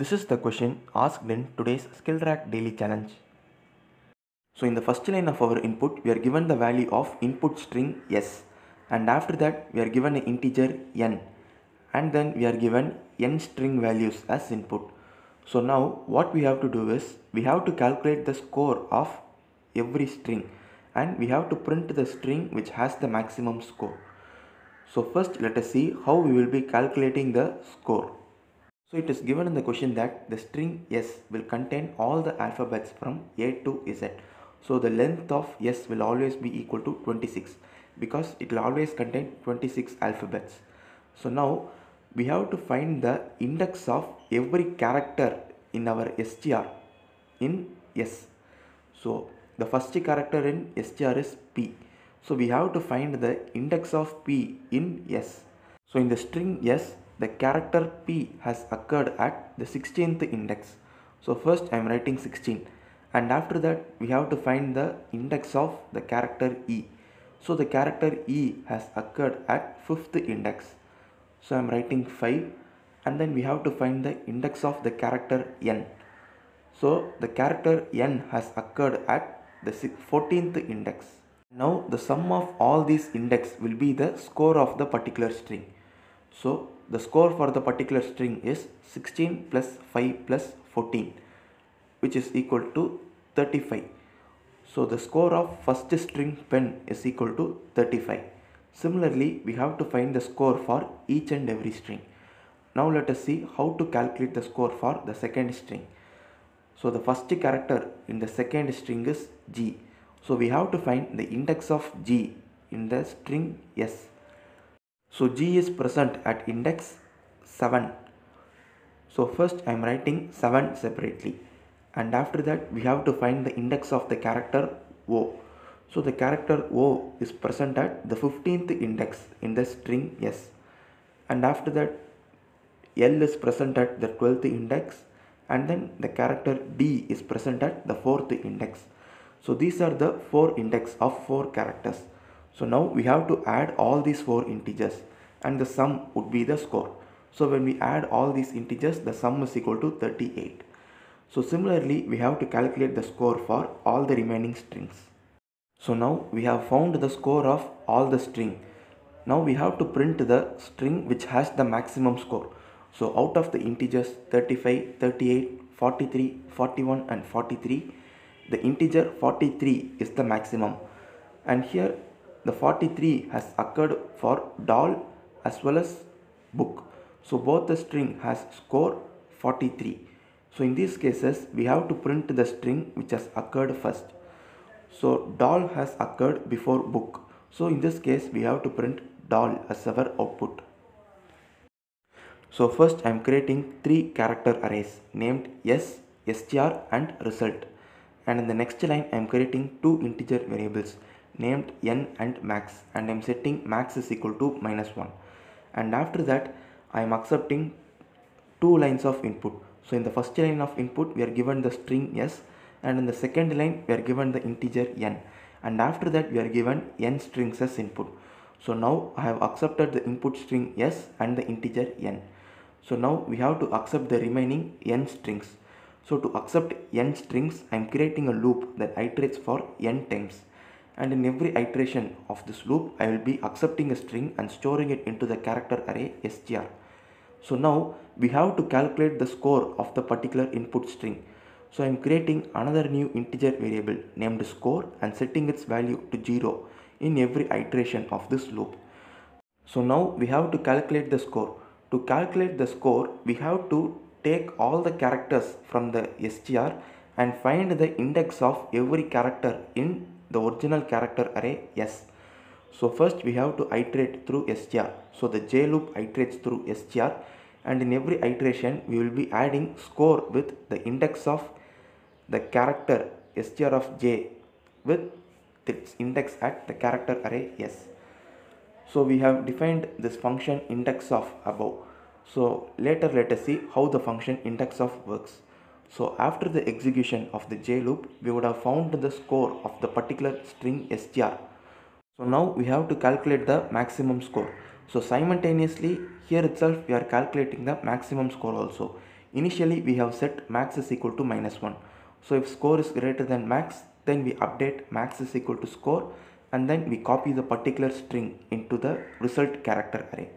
This is the question asked in today's SkillTrack daily challenge. So in the first line of our input, we are given the value of input string s, and after that we are given an integer n, and then we are given n string values as input. So now what we have to do is we have to calculate the score of every string, and we have to print the string which has the maximum score. So first let us see how we will be calculating the score. So it is given in the question that the string s will contain all the alphabets from A to Z. So the length of s will always be equal to 26 because it will always contain 26 alphabets. So now we have to find the index of every character in our str in s. So the first character in str is p. So we have to find the index of p in s. So in the string s, the character p has occurred at the 16th index. So first I am writing 16, and after that we have to find the index of the character e. So the character e has occurred at 5th index. So I am writing 5, and then we have to find the index of the character n. So the character n has occurred at the 14th index. Now the sum of all these index will be the score of the particular string. So the score for the particular string is 16 plus 5 plus 14, which is equal to 35. So the score of first string pen is equal to 35. Similarly, we have to find the score for each and every string. Now let us see how to calculate the score for the second string. So the first character in the second string is G. So we have to find the index of G in the string S. So G is present at index 7. So first I am writing 7 separately, and after that we have to find the index of the character O. So the character O is present at the 15th index in the string S, and after that L is present at the 12th index, and then the character D is present at the 4th index. So these are the 4 index of 4 characters. So now we have to add all these 4 integers, and the sum would be the score. So when we add all these integers, the sum is equal to 38. So similarly, we have to calculate the score for all the remaining strings. So now we have found the score of all the string. Now we have to print the string which has the maximum score. So out of the integers 35, 38, 43, 41 and 43, the integer 43 is the maximum. And here the 43 has occurred for doll as well as book. So both the string has score 43. So in these cases we have to print the string which has occurred first. So doll has occurred before book. So in this case we have to print doll as our output. So first I am creating 3 character arrays named s, str and result. And in the next line I am creating 2 integer variables named n and max, and I am setting max is equal to -1. And after that I am accepting 2 lines of input. So in the first line of input we are given the string s, and in the second line we are given the integer n, and after that we are given n strings as input. So now I have accepted the input string s and the integer n. So now we have to accept the remaining n strings. So to accept n strings, I am creating a loop that iterates for n times, and in every iteration of this loop I will be accepting a string and storing it into the character array str. So now we have to calculate the score of the particular input string. So I am creating another new integer variable named score and setting its value to 0 in every iteration of this loop. So now we have to calculate the score. To calculate the score, we have to take all the characters from the str and find the index of every character in the original character array s. So first we have to iterate through str. So the j loop iterates through str, and in every iteration we will be adding score with the index of the character str of j with its index at the character array s. So we have defined this function index of above. So later let us see how the function index of works. So after the execution of the j loop, we would have found the score of the particular string str. So now we have to calculate the maximum score. So simultaneously here itself we are calculating the maximum score also. Initially we have set max is equal to -1. So if score is greater than max, then we update max is equal to score, and then we copy the particular string into the result character array.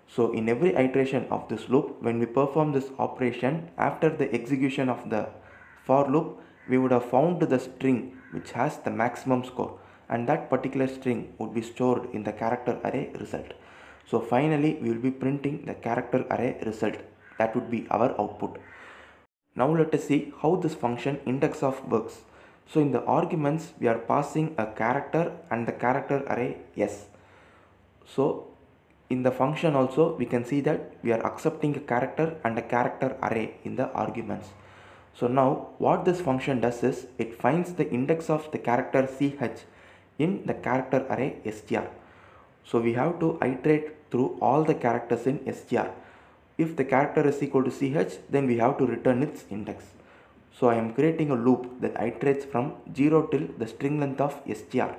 So in every iteration of this loop, when we perform this operation, after the execution of the for loop, we would have found the string which has the maximum score, and that particular string would be stored in the character array result. So finally we will be printing the character array result. That would be our output. Now let us see how this function index of works. So in the arguments we are passing a character and the character array s. So in the function also we can see that we are accepting a character and a character array in the arguments. So now what this function does is it finds the index of the character ch in the character array str. So we have to iterate through all the characters in str. If the character is equal to ch, then we have to return its index. So I am creating a loop that iterates from 0 till the string length of str.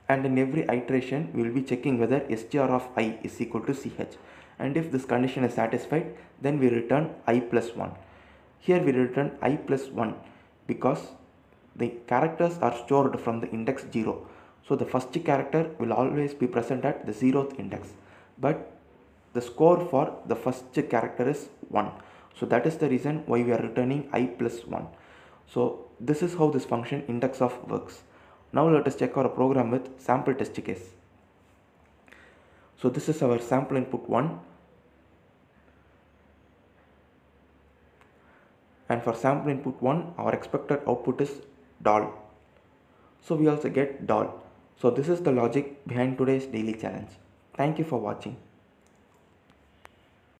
And in every iteration we will be checking whether str of I is equal to ch. And if this condition is satisfied, then we return I plus 1. Here we return I plus 1 because the characters are stored from the index 0. So the first character will always be present at the 0th index, but the score for the first character is 1. So that is the reason why we are returning I plus 1. So this is how this function index of works. Now let us check our program with sample test case. So this is our sample input 1, and for sample input 1 our expected output is $. So we also get $. So this is the logic behind today's daily challenge. Thank you for watching.